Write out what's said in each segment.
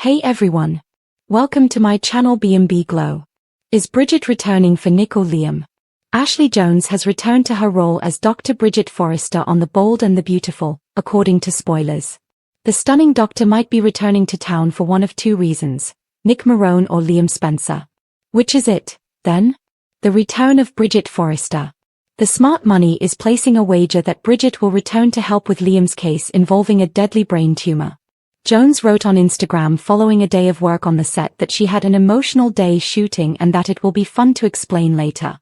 Hey everyone. Welcome to my channel B&B Glow. Is Bridget returning for Nick or Liam? Ashley Jones has returned to her role as Dr. Bridget Forrester on The Bold and the Beautiful, according to spoilers. The stunning doctor might be returning to town for one of two reasons: Nick Marone or Liam Spencer. Which is it, then? The return of Bridget Forrester. The smart money is placing a wager that Bridget will return to help with Liam's case involving a deadly brain tumor. Jones wrote on Instagram following a day of work on the set that she had an emotional day shooting and that it will be fun to explain later.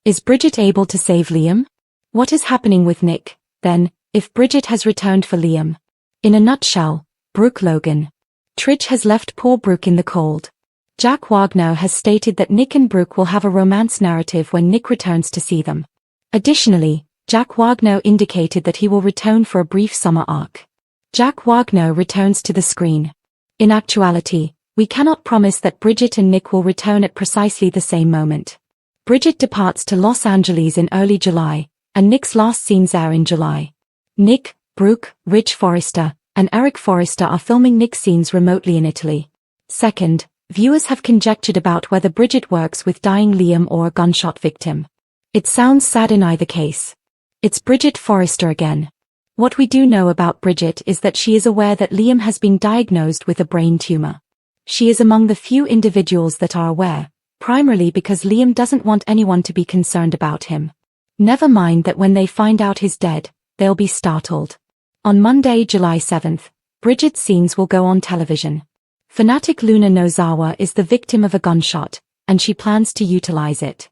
Is Bridget able to save Liam? What is happening with Nick, then, if Bridget has returned for Liam? In a nutshell, Brooke Logan. Tridge has left poor Brooke in the cold. Jack Wagner has stated that Nick and Brooke will have a romance narrative when Nick returns to see them. Additionally, Jack Wagner indicated that he will return for a brief summer arc. Jack Wagner returns to the screen. In actuality, we cannot promise that Bridget and Nick will return at precisely the same moment. Bridget departs to Los Angeles in early July, and Nick's last scenes air in July. Nick, Brooke, Rich Forrester, and Eric Forrester are filming Nick's scenes remotely in Italy. Second, viewers have conjectured about whether Bridget works with dying Liam or a gunshot victim. It sounds sad in either case. It's Bridget Forrester again. What we do know about Bridget is that she is aware that Liam has been diagnosed with a brain tumor. She is among the few individuals that are aware, primarily because Liam doesn't want anyone to be concerned about him. Never mind that when they find out he's dead, they'll be startled. On Monday, July 7th, Bridget's scenes will go on television. Fanatic Luna Nozawa is the victim of a gunshot, and she plans to utilize it.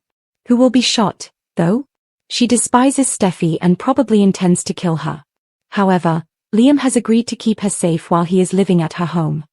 Who will be shot, though? She despises Steffi and probably intends to kill her. However, Liam has agreed to keep her safe while he is living at her home.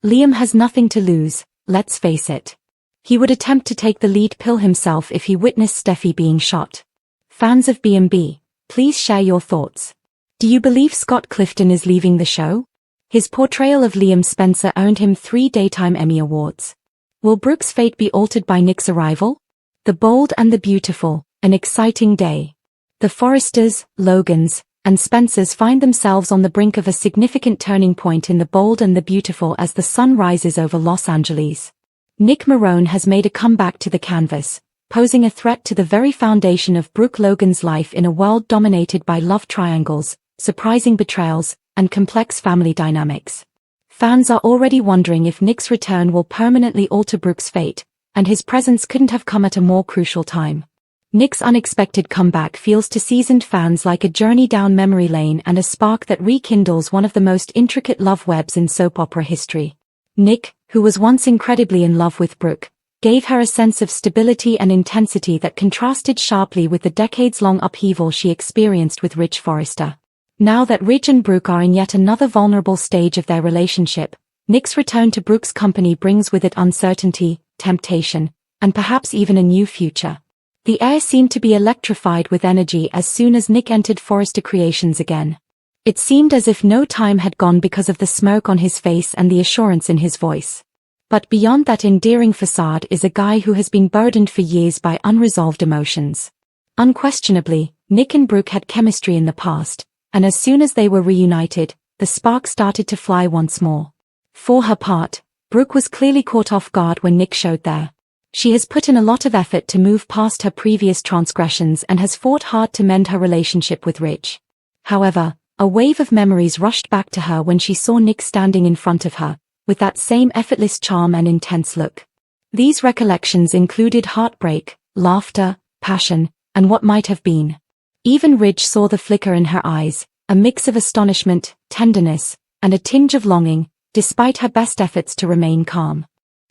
Liam has nothing to lose, let's face it. He would attempt to take the lead pill himself if he witnessed Steffi being shot. Fans of B&B, please share your thoughts. Do you believe Scott Clifton is leaving the show? His portrayal of Liam Spencer earned him 3 Daytime Emmy Awards. Will Brooke's fate be altered by Nick's arrival? The Bold and the Beautiful, an exciting day. The Forresters, Logans, and Spencers find themselves on the brink of a significant turning point in The Bold and the Beautiful as the sun rises over Los Angeles. Nick Marone has made a comeback to the canvas, posing a threat to the very foundation of Brooke Logan's life in a world dominated by love triangles, surprising betrayals, and complex family dynamics. Fans are already wondering if Nick's return will permanently alter Brooke's fate, and his presence couldn't have come at a more crucial time. Nick's unexpected comeback feels to seasoned fans like a journey down memory lane and a spark that rekindles one of the most intricate love webs in soap opera history. Nick, who was once incredibly in love with Brooke, gave her a sense of stability and intensity that contrasted sharply with the decades-long upheaval she experienced with Rich Forrester. Now that Rich and Brooke are in yet another vulnerable stage of their relationship, Nick's return to Brooke's company brings with it uncertainty, temptation, and perhaps even a new future. The air seemed to be electrified with energy as soon as Nick entered Forrester Creations again. It seemed as if no time had gone because of the smirk on his face and the assurance in his voice. But beyond that endearing facade is a guy who has been burdened for years by unresolved emotions. Unquestionably, Nick and Brooke had chemistry in the past, and as soon as they were reunited, the spark started to fly once more. For her part, Brooke was clearly caught off guard when Nick showed there. She has put in a lot of effort to move past her previous transgressions and has fought hard to mend her relationship with Rich. However, a wave of memories rushed back to her when she saw Nick standing in front of her, with that same effortless charm and intense look. These recollections included heartbreak, laughter, passion, and what might have been. Even Rich saw the flicker in her eyes, a mix of astonishment, tenderness, and a tinge of longing, despite her best efforts to remain calm.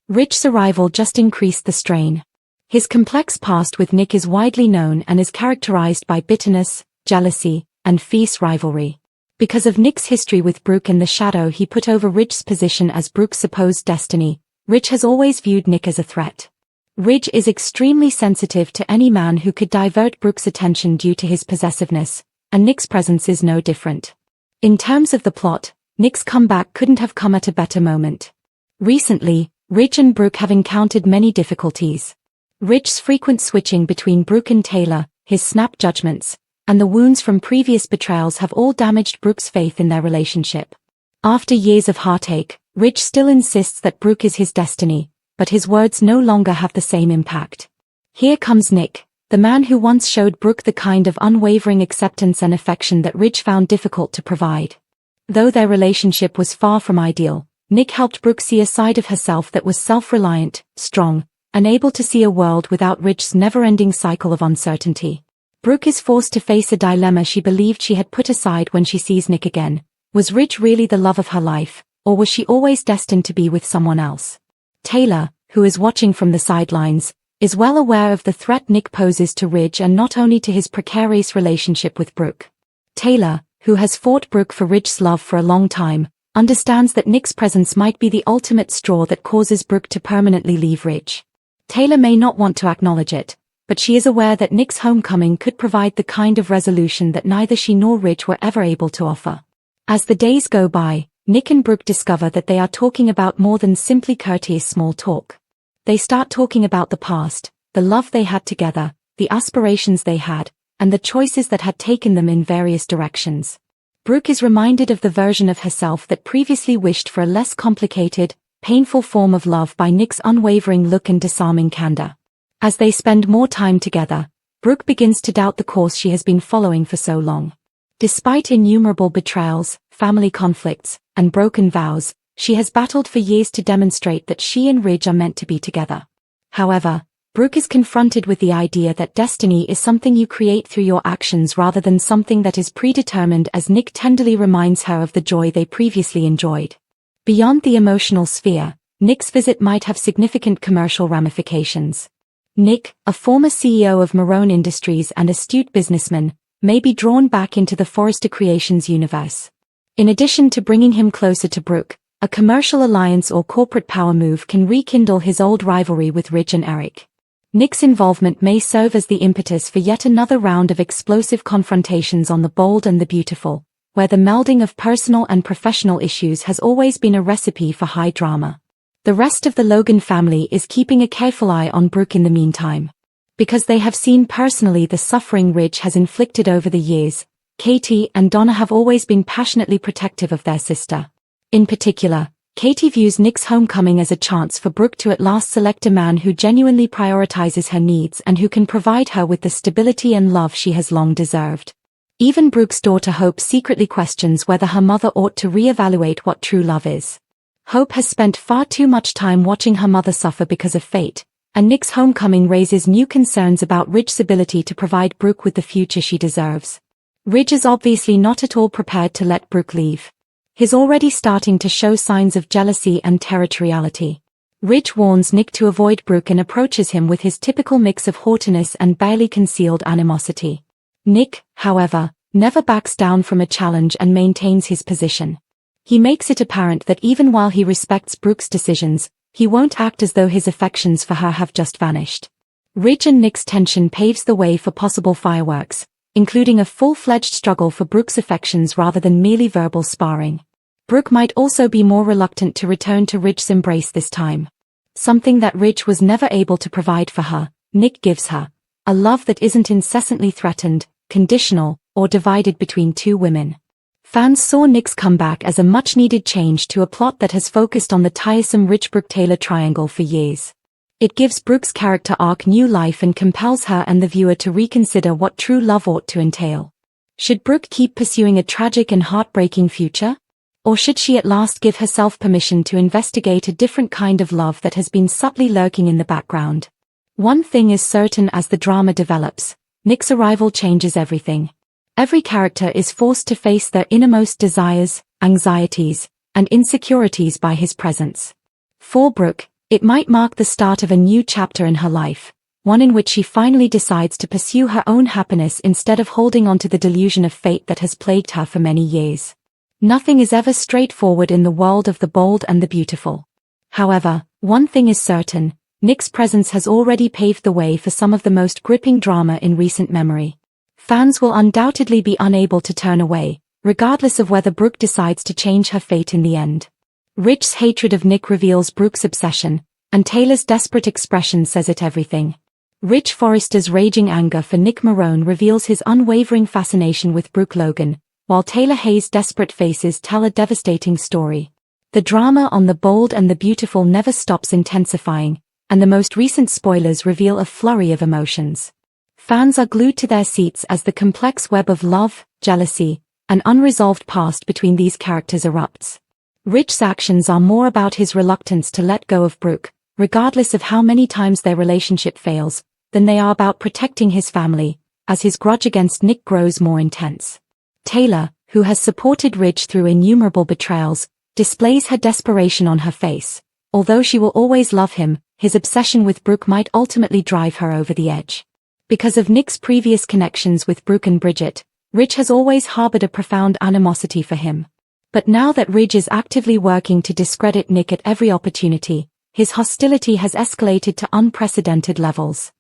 Rich's arrival just increased the strain. His complex past with Nick is widely known and is characterized by bitterness, jealousy, and fierce rivalry. Because of Nick's history with Brooke and the shadow he put over Rich's position as Brooke's supposed destiny, Rich has always viewed Nick as a threat. Rich is extremely sensitive to any man who could divert Brooke's attention due to his possessiveness, and Nick's presence is no different. In terms of the plot, Nick's comeback couldn't have come at a better moment. Recently, Rich and Brooke have encountered many difficulties. Rich's frequent switching between Brooke and Taylor, his snap judgments, and the wounds from previous betrayals have all damaged Brooke's faith in their relationship. After years of heartache, Rich still insists that Brooke is his destiny, but his words no longer have the same impact. Here comes Nick, the man who once showed Brooke the kind of unwavering acceptance and affection that Rich found difficult to provide. Though their relationship was far from ideal, Nick helped Brooke see a side of herself that was self-reliant, strong, and able to see a world without Rich's never-ending cycle of uncertainty. Brooke is forced to face a dilemma she believed she had put aside when she sees Nick again. Was Rich really the love of her life, or was she always destined to be with someone else? Taylor, who is watching from the sidelines, is well aware of the threat Nick poses to Ridge and not only to his precarious relationship with Brooke. Taylor, who has fought Brooke for Ridge's love for a long time, understands that Nick's presence might be the ultimate straw that causes Brooke to permanently leave Ridge. Taylor may not want to acknowledge it, but she is aware that Nick's homecoming could provide the kind of resolution that neither she nor Ridge were ever able to offer. As the days go by, Nick and Brooke discover that they are talking about more than simply courteous small talk. They start talking about the past, the love they had together, the aspirations they had, and the choices that had taken them in various directions. Brooke is reminded of the version of herself that previously wished for a less complicated, painful form of love by Nick's unwavering look and disarming candor. As they spend more time together, Brooke begins to doubt the course she has been following for so long. Despite innumerable betrayals, family conflicts, and broken vows, she has battled for years to demonstrate that she and Ridge are meant to be together. However, Brooke is confronted with the idea that destiny is something you create through your actions rather than something that is predetermined, as Nick tenderly reminds her of the joy they previously enjoyed. Beyond the emotional sphere, Nick's visit might have significant commercial ramifications. Nick, a former CEO of Marone Industries and astute businessman, may be drawn back into the Forrester Creations universe. In addition to bringing him closer to Brooke, a commercial alliance or corporate power move can rekindle his old rivalry with Ridge and Eric. Nick's involvement may serve as the impetus for yet another round of explosive confrontations on The Bold and the Beautiful, where the melding of personal and professional issues has always been a recipe for high drama. The rest of the Logan family is keeping a careful eye on Brooke in the meantime. Because they have seen personally the suffering Ridge has inflicted over the years, Katie and Donna have always been passionately protective of their sister. In particular, Katie views Nick's homecoming as a chance for Brooke to at last select a man who genuinely prioritizes her needs and who can provide her with the stability and love she has long deserved. Even Brooke's daughter Hope secretly questions whether her mother ought to reevaluate what true love is. Hope has spent far too much time watching her mother suffer because of fate, and Nick's homecoming raises new concerns about Ridge's ability to provide Brooke with the future she deserves. Ridge is obviously not at all prepared to let Brooke leave. He's already starting to show signs of jealousy and territoriality. Ridge warns Nick to avoid Brooke and approaches him with his typical mix of haughtiness and barely concealed animosity. Nick, however, never backs down from a challenge and maintains his position. He makes it apparent that even while he respects Brooke's decisions, he won't act as though his affections for her have just vanished. Ridge and Nick's tension paves the way for possible fireworks, including a full-fledged struggle for Brooke's affections rather than merely verbal sparring. Brooke might also be more reluctant to return to Ridge's embrace this time. Something that Ridge was never able to provide for her, Nick gives her. A love that isn't incessantly threatened, conditional, or divided between two women. Fans saw Nick's comeback as a much-needed change to a plot that has focused on the tiresome Ridge-Brooke-Taylor triangle for years. It gives Brooke's character arc new life and compels her and the viewer to reconsider what true love ought to entail. Should Brooke keep pursuing a tragic and heartbreaking future? Or should she at last give herself permission to investigate a different kind of love that has been subtly lurking in the background? One thing is certain: as the drama develops, Nick's arrival changes everything. Every character is forced to face their innermost desires, anxieties, and insecurities by his presence. For Brooke, it might mark the start of a new chapter in her life, one in which she finally decides to pursue her own happiness instead of holding on to the delusion of fate that has plagued her for many years. Nothing is ever straightforward in the world of the bold and the beautiful. However, one thing is certain: Nick's presence has already paved the way for some of the most gripping drama in recent memory. Fans will undoubtedly be unable to turn away, regardless of whether Brooke decides to change her fate in the end. Ridge's hatred of Nick reveals Brooke's obsession, and Taylor's desperate expression says it everything. Ridge Forrester's raging anger for Nick Marone reveals his unwavering fascination with Brooke Logan, while Taylor Hayes' desperate faces tell a devastating story. The drama on The Bold and the Beautiful never stops intensifying, and the most recent spoilers reveal a flurry of emotions. Fans are glued to their seats as the complex web of love, jealousy, and unresolved past between these characters erupts. Rich's actions are more about his reluctance to let go of Brooke, regardless of how many times their relationship fails, than they are about protecting his family, as his grudge against Nick grows more intense. Taylor, who has supported Rich through innumerable betrayals, displays her desperation on her face. Although she will always love him, his obsession with Brooke might ultimately drive her over the edge. Because of Nick's previous connections with Brooke and Bridget, Rich has always harbored a profound animosity for him. But now that Ridge is actively working to discredit Nick at every opportunity, his hostility has escalated to unprecedented levels.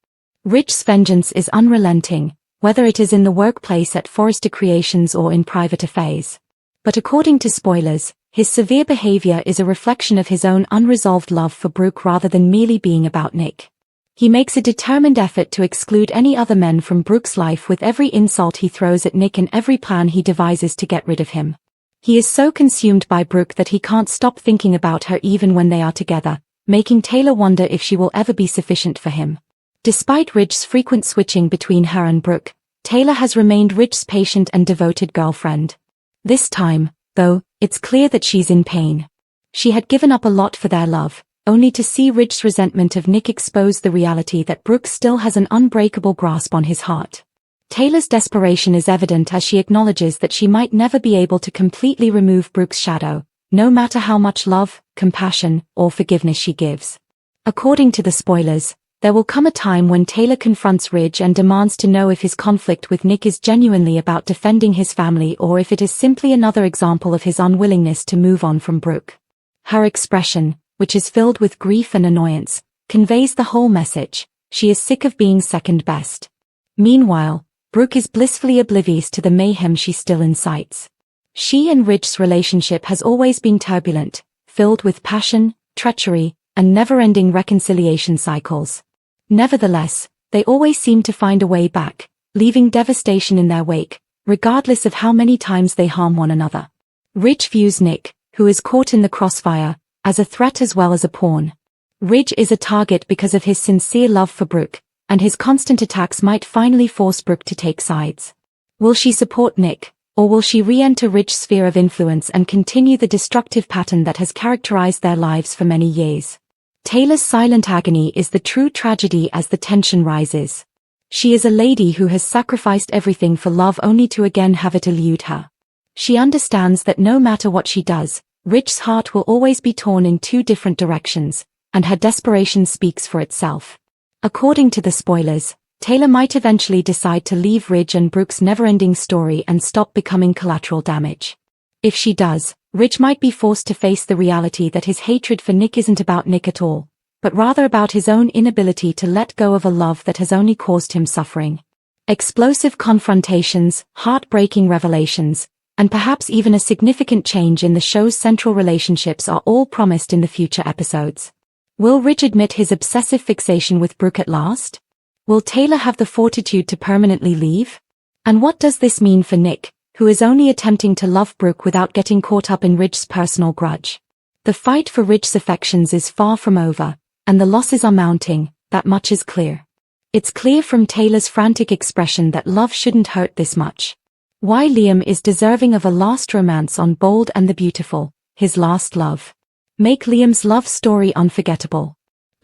Rich's vengeance is unrelenting, whether it is in the workplace at Forrester Creations or in private affairs. But according to spoilers, his severe behavior is a reflection of his own unresolved love for Brooke rather than merely being about Nick. He makes a determined effort to exclude any other men from Brooke's life with every insult he throws at Nick and every plan he devises to get rid of him. He is so consumed by Brooke that he can't stop thinking about her even when they are together, making Taylor wonder if she will ever be sufficient for him. Despite Ridge's frequent switching between her and Brooke, Taylor has remained Ridge's patient and devoted girlfriend. This time, though, it's clear that she's in pain. She had given up a lot for their love, only to see Ridge's resentment of Nick expose the reality that Brooke still has an unbreakable grasp on his heart. Taylor's desperation is evident as she acknowledges that she might never be able to completely remove Brooke's shadow, no matter how much love, compassion, or forgiveness she gives. According to the spoilers, there will come a time when Taylor confronts Ridge and demands to know if his conflict with Nick is genuinely about defending his family or if it is simply another example of his unwillingness to move on from Brooke. Her expression, which is filled with grief and annoyance, conveys the whole message. She is sick of being second best. Meanwhile, Brooke is blissfully oblivious to the mayhem she still incites. She and Ridge's relationship has always been turbulent, filled with passion, treachery, and never-ending reconciliation cycles. Nevertheless, they always seem to find a way back, leaving devastation in their wake, regardless of how many times they harm one another. Ridge views Nick, who is caught in the crossfire, as a threat as well as a pawn. Ridge is a target because of his sincere love for Brooke, and his constant attacks might finally force Brooke to take sides. Will she support Nick, or will she re-enter Ridge's sphere of influence and continue the destructive pattern that has characterized their lives for many years? Taylor's silent agony is the true tragedy as the tension rises. She is a lady who has sacrificed everything for love only to again have it elude her. She understands that no matter what she does, Ridge's heart will always be torn in two different directions, and her desperation speaks for itself. According to the spoilers, Taylor might eventually decide to leave Ridge and Brooke's never-ending story and stop becoming collateral damage. If she does, Ridge might be forced to face the reality that his hatred for Nick isn't about Nick at all, but rather about his own inability to let go of a love that has only caused him suffering. Explosive confrontations, heartbreaking revelations, and perhaps even a significant change in the show's central relationships are all promised in the future episodes. Will Ridge admit his obsessive fixation with Brooke at last? Will Taylor have the fortitude to permanently leave? And what does this mean for Nick, who is only attempting to love Brooke without getting caught up in Ridge's personal grudge? The fight for Ridge's affections is far from over, and the losses are mounting, that much is clear. It's clear from Taylor's frantic expression that love shouldn't hurt this much. Why Liam is deserving of a last romance on Bold and the Beautiful, his last love. Make Liam's love story unforgettable.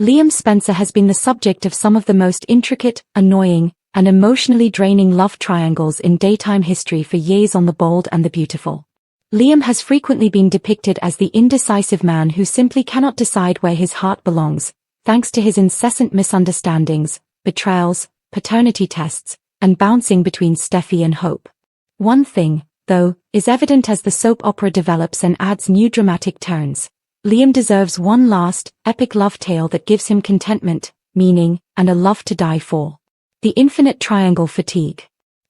Liam Spencer has been the subject of some of the most intricate, annoying, and emotionally draining love triangles in daytime history for years on The Bold and the Beautiful. Liam has frequently been depicted as the indecisive man who simply cannot decide where his heart belongs, thanks to his incessant misunderstandings, betrayals, paternity tests, and bouncing between Steffi and Hope. One thing, though, is evident as the soap opera develops and adds new dramatic turns. Liam deserves one last, epic love tale that gives him contentment, meaning, and a love to die for. The infinite triangle fatigue.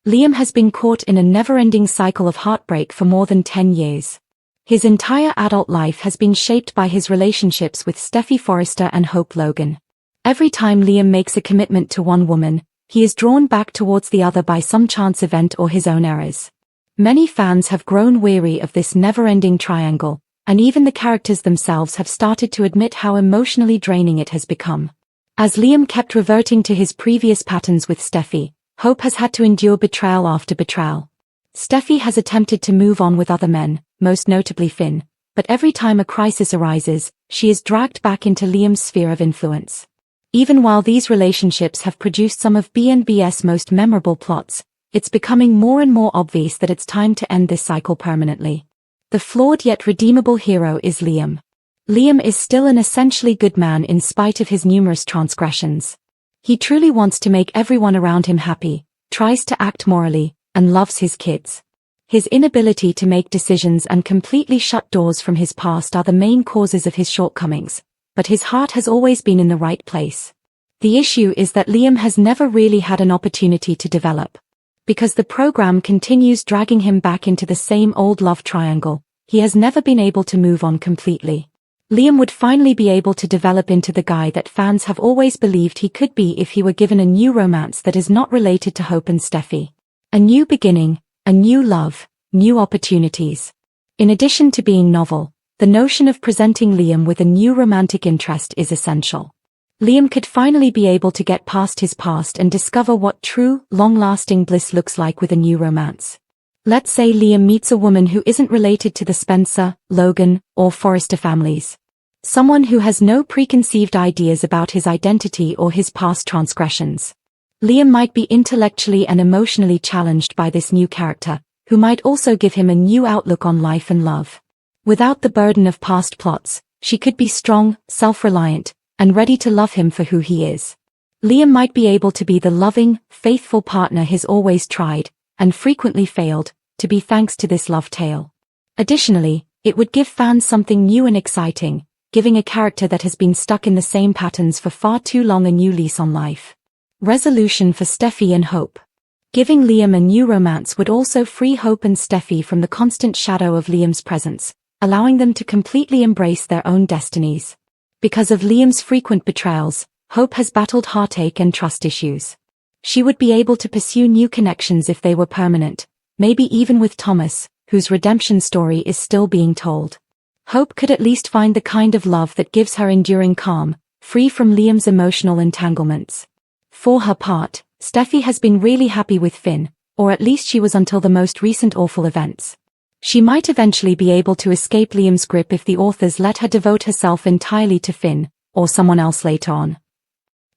Liam has been caught in a never-ending cycle of heartbreak for more than 10 years. His entire adult life has been shaped by his relationships with Steffi Forrester and Hope Logan. Every time Liam makes a commitment to one woman, he is drawn back towards the other by some chance event or his own errors. Many fans have grown weary of this never-ending triangle, and even the characters themselves have started to admit how emotionally draining it has become. As Liam kept reverting to his previous patterns with Steffi, Hope has had to endure betrayal after betrayal. Steffi has attempted to move on with other men, most notably Finn, but every time a crisis arises, she is dragged back into Liam's sphere of influence. Even while these relationships have produced some of BNB's most memorable plots, it's becoming more and more obvious that it's time to end this cycle permanently. The flawed yet redeemable hero is Liam. Liam is still an essentially good man in spite of his numerous transgressions. He truly wants to make everyone around him happy, tries to act morally, and loves his kids. His inability to make decisions and completely shut doors from his past are the main causes of his shortcomings, but his heart has always been in the right place. The issue is that Liam has never really had an opportunity to develop. Because the program continues dragging him back into the same old love triangle, he has never been able to move on completely. Liam would finally be able to develop into the guy that fans have always believed he could be if he were given a new romance that is not related to Hope and Steffi. A new beginning, a new love, new opportunities. In addition to being novel, the notion of presenting Liam with a new romantic interest is essential. Liam could finally be able to get past his past and discover what true, long-lasting bliss looks like with a new romance. Let's say Liam meets a woman who isn't related to the Spencer, Logan, or Forrester families. Someone who has no preconceived ideas about his identity or his past transgressions. Liam might be intellectually and emotionally challenged by this new character, who might also give him a new outlook on life and love. Without the burden of past plots, she could be strong, self-reliant, and ready to love him for who he is. Liam might be able to be the loving, faithful partner he's always tried, and frequently failed, to be thanks to this love tale. Additionally, it would give fans something new and exciting, giving a character that has been stuck in the same patterns for far too long a new lease on life. Resolution for Steffi and Hope. Giving Liam a new romance would also free Hope and Steffi from the constant shadow of Liam's presence, allowing them to completely embrace their own destinies. Because of Liam's frequent betrayals, Hope has battled heartache and trust issues. She would be able to pursue new connections if they were permanent, maybe even with Thomas, whose redemption story is still being told. Hope could at least find the kind of love that gives her enduring calm, free from Liam's emotional entanglements. For her part, Steffi has been really happy with Finn, or at least she was until the most recent awful events. She might eventually be able to escape Liam's grip if the authors let her devote herself entirely to Finn, or someone else later on.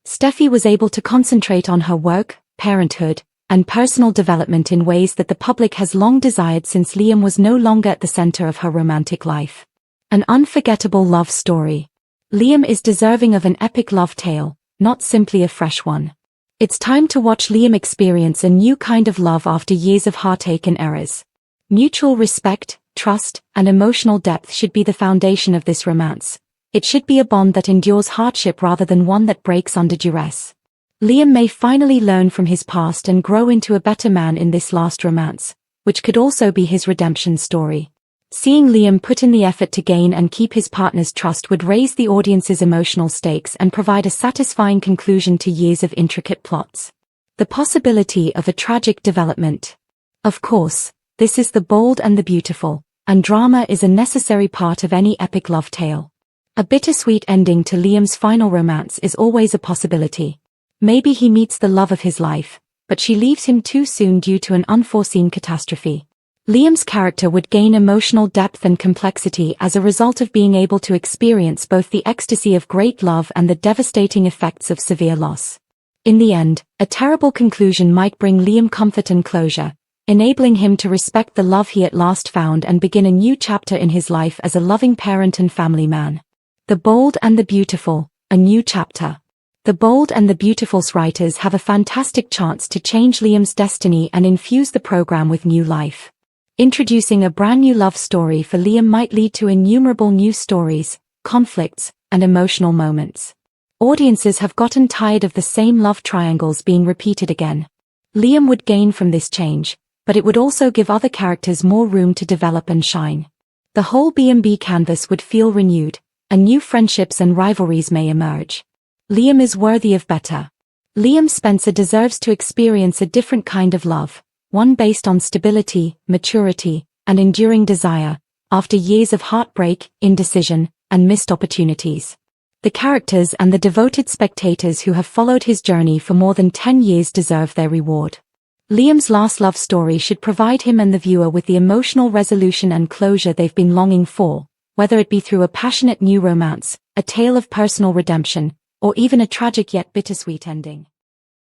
Steffi was able to concentrate on her work, parenthood, and personal development in ways that the public has long desired since Liam was no longer at the center of her romantic life. An unforgettable love story. Liam is deserving of an epic love tale, not simply a fresh one. It's time to watch Liam experience a new kind of love after years of heartache and errors. Mutual respect, trust, and emotional depth should be the foundation of this romance. It should be a bond that endures hardship rather than one that breaks under duress. Liam may finally learn from his past and grow into a better man in this last romance, which could also be his redemption story. Seeing Liam put in the effort to gain and keep his partner's trust would raise the audience's emotional stakes and provide a satisfying conclusion to years of intricate plots. The possibility of a tragic development. Of course, this is the bold and the beautiful, and drama is a necessary part of any epic love tale. A bittersweet ending to Liam's final romance is always a possibility. Maybe he meets the love of his life, but she leaves him too soon due to an unforeseen catastrophe. Liam's character would gain emotional depth and complexity as a result of being able to experience both the ecstasy of great love and the devastating effects of severe loss. In the end, a terrible conclusion might bring Liam comfort and closure, enabling him to respect the love he at last found and begin a new chapter in his life as a loving parent and family man. The Bold and the Beautiful, a new chapter. The Bold and the Beautiful's writers have a fantastic chance to change Liam's destiny and infuse the program with new life. Introducing a brand new love story for Liam might lead to innumerable new stories, conflicts, and emotional moments. Audiences have gotten tired of the same love triangles being repeated again. Liam would gain from this change, but it would also give other characters more room to develop and shine. The whole B&B canvas would feel renewed, and new friendships and rivalries may emerge. Liam is worthy of better. Liam Spencer deserves to experience a different kind of love, one based on stability, maturity, and enduring desire, after years of heartbreak, indecision, and missed opportunities. The characters and the devoted spectators who have followed his journey for more than 10 years deserve their reward. Liam's last love story should provide him and the viewer with the emotional resolution and closure they've been longing for, whether it be through a passionate new romance, a tale of personal redemption, or even a tragic yet bittersweet ending.